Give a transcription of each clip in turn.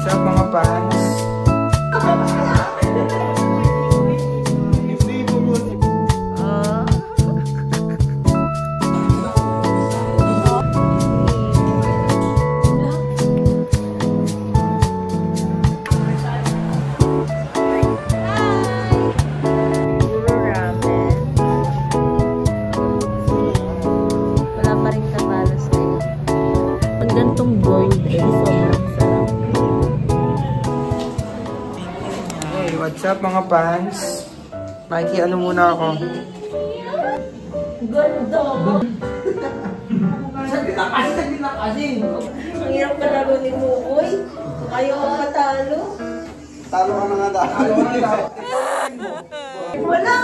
up mga fans? Gantong boiled egg, sobrang sarap. Hey, what's up mga fans? Mikey, ano muna ako? Ganda! Ang hirap palaro ni Mukoy. Ayaw ka matalo. Talo ka na nga dahil. Wala!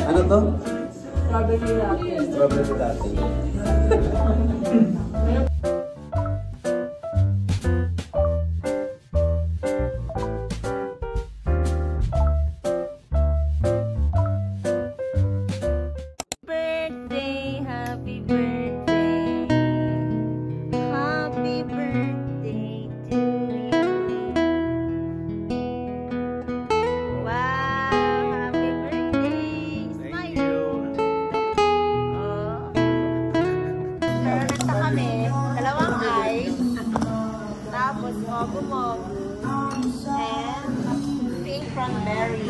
Ano to? Strawberry latte. Strawberry latte. And pink cranberry.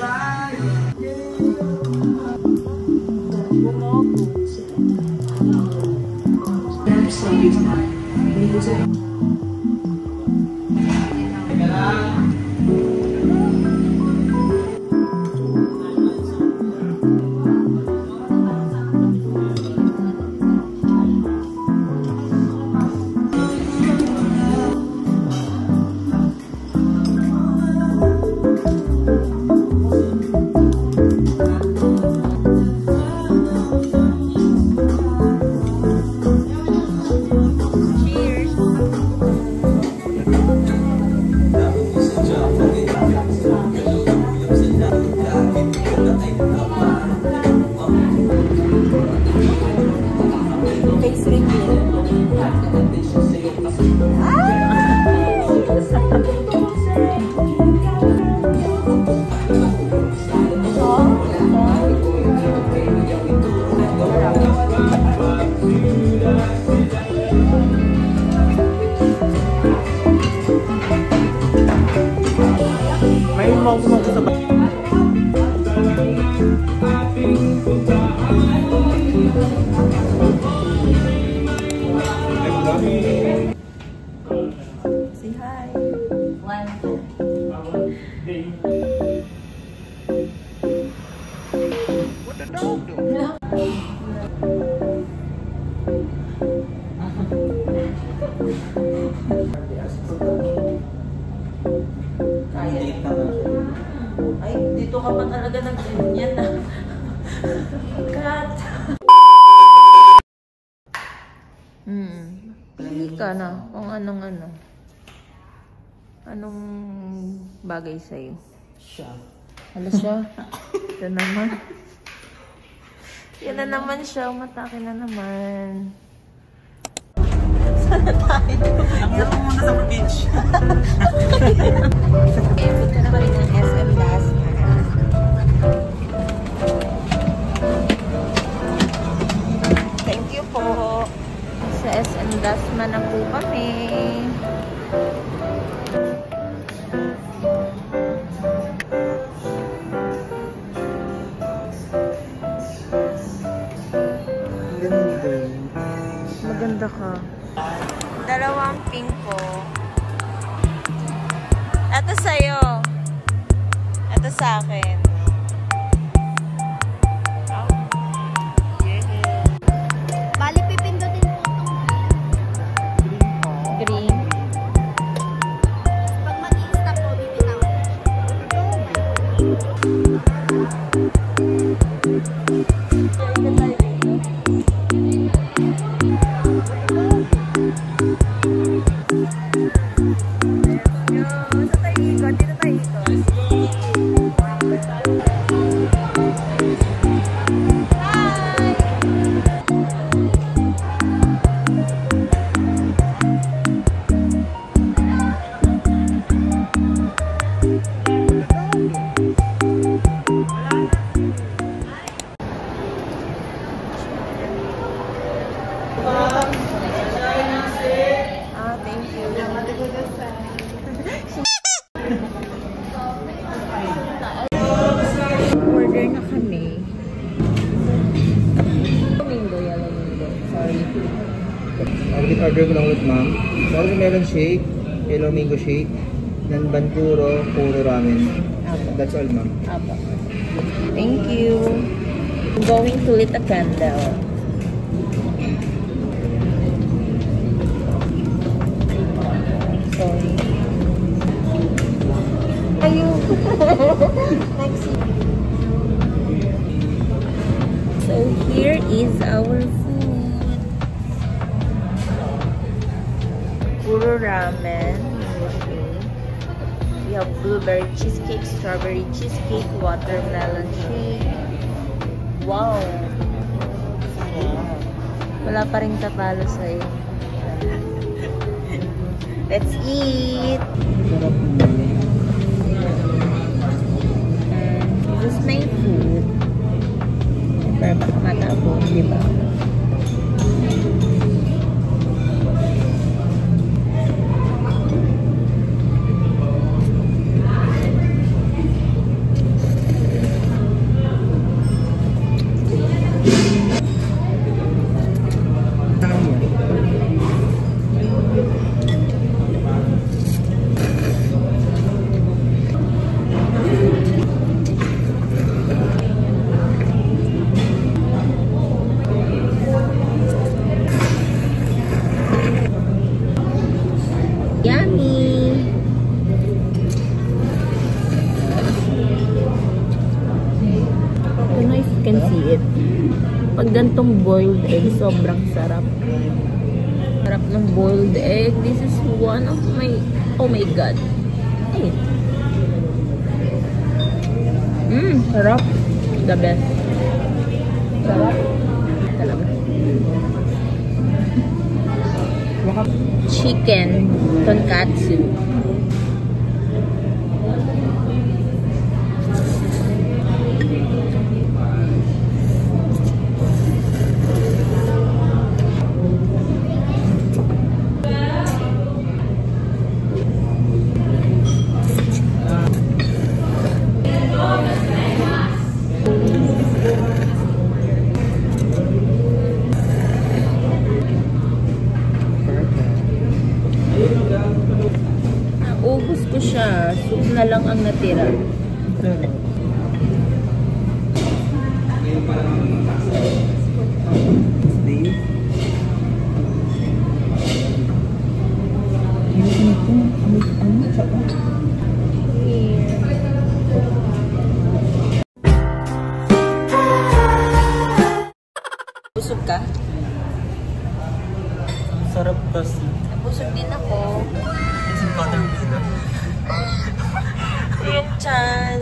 Say hi. 1, 2. What the dog do? Ay, dito ka pa talaga nag-ganyan na. Cut. Pili ka na kung anong bagay sa'yo. Siya. Hala siya. Ito naman. Yan na naman siya. Umatake na naman. Sana tayo? Nakita mo muna sa beach. Punta na kami ng SM Dasma. Thank you po. Sa SM Dasma na po kami. Maganda ka. Dalawang pink po. Ito sa'yo. Ito sa akin. Bali, pipindutin po itong green. pag mag-i-stop po, bibitaw. Order na kami. Yellow mango. Sorry. Order ko lang ulit, ma'am. Watermelon shake, yellow mango shake, then Bankuro, puro ramen. That's all, ma'am. Apo. Thank you. I'm going to lit a candle. Sorry. Ayun. So here is our food. Puro ramen. We have blueberry cheesecake, strawberry cheesecake, watermelon shake. Wow! Wala pa rin tatalo sa'yo. Let's eat! This is my food. Pero baka matapon, di ba? Can see it. Pag gantong boiled egg, sobrang sarap. Sarap ng boiled egg. This is one of my, oh my god. Hey. Sarap. The best. Sarap. Talaga. Chicken tonkatsu. Ubus ko siya. Soup na lang ang natira. Busog ka? Sarap kasi. Busog din ako. It's butter pizza. Ayan, Chan.